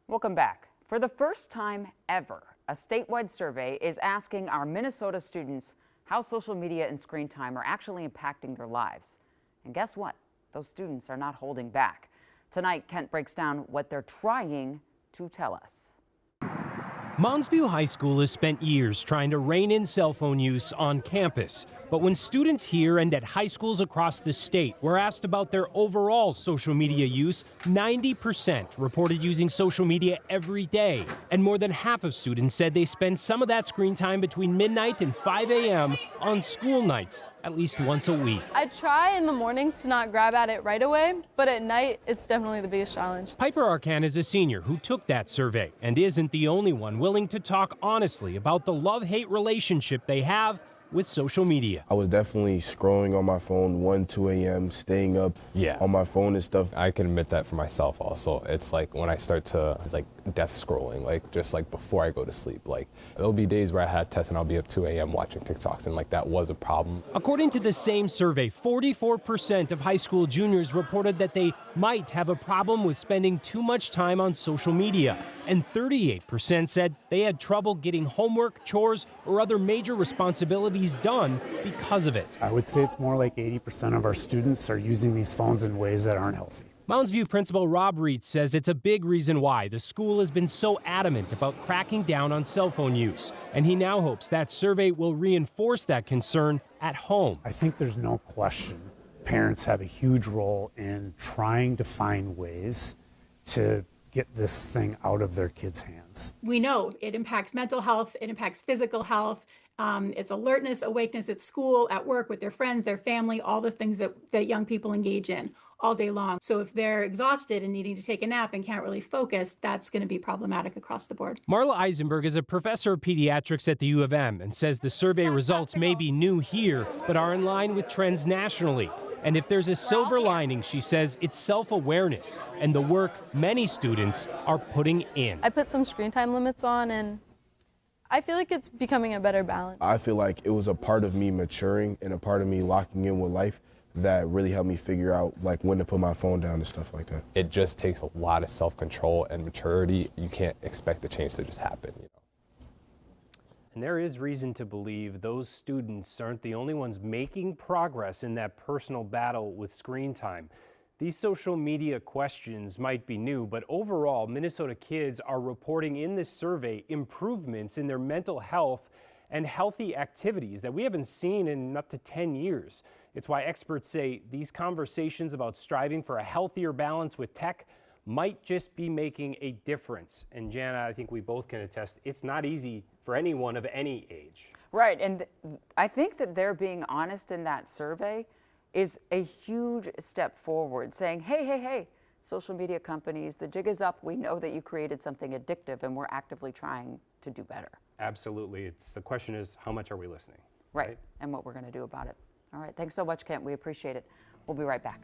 Welcome back. For the first time ever, a statewide survey is asking our Minnesota students how social media and screen time are actually impacting their lives. And guess what? Those students are not holding back. Tonight, Kent breaks down what they're trying to tell us. Mounds View High School has spent years trying to rein in cell phone use on campus. But when students here and at high schools across the state were asked about their overall social media use, 90% reported using social media every day. And more than half of students said they spend some of that screen time between midnight and 5 a.m. on school nights, at least once a week. I try in the mornings to not grab at it right away, but at night, it's definitely the biggest challenge. Piper Arcan is a senior who took that survey and isn't the only one willing to talk honestly about the love-hate relationship they have with social media. I was definitely scrolling on my phone 1, 2 a.m., staying up on my phone and stuff. I can admit that for myself also. It's like when I start to, it's like death scrolling, like just like before I go to sleep. Like there'll be days where I had tests and I'll be up 2 a.m. watching TikToks, and like that was a problem. According to the same survey, 44% of high school juniors reported that they might have a problem with spending too much time on social media. And 38% said they had trouble getting homework, chores, or other major responsibilities done because of it. I would say it's more like 80% of our students are using these phones in ways that aren't healthy. Mounds View principal Rob Reitz says it's a big reason why the school has been so adamant about cracking down on cell phone use. And he now hopes that survey will reinforce that concern at home. I think there's no question parents have a huge role in trying to find ways to get this thing out of their kids' hands. We know it impacts mental health, it impacts physical health, it's alertness, awakeness at school, at work, with their friends, their family, all the things that young people engage in all day long. So if they're exhausted and needing to take a nap and can't really focus, that's going to be problematic across the board. Marla Eisenberg is a professor of pediatrics at the U of M and says the survey results may be new here, but are in line with trends nationally. And if there's a silver lining, she says, it's self-awareness and the work many students are putting in. I put some screen time limits on, and I feel like it's becoming a better balance. I feel like it was a part of me maturing and a part of me locking in with life that really helped me figure out like when to put my phone down and stuff like that. It just takes a lot of self-control and maturity. You can't expect the change to just happen, you know. And there is reason to believe those students aren't the only ones making progress in that personal battle with screen time. These social media questions might be new, but overall, Minnesota kids are reporting in this survey improvements in their mental health and healthy activities that we haven't seen in up to 10 years. It's why experts say these conversations about striving for a healthier balance with tech might just be making a difference. And Jana, I think we both can attest, it's not easy for anyone of any age. Right, and I think that they're being honest in that survey is a huge step forward, saying, hey, social media companies, the jig is up. We know that you created something addictive, and we're actively trying to do better. Absolutely. The question is, how much are we listening? Right, and what we're going to do about it. All right, thanks so much, Kent. We appreciate it. We'll be right back.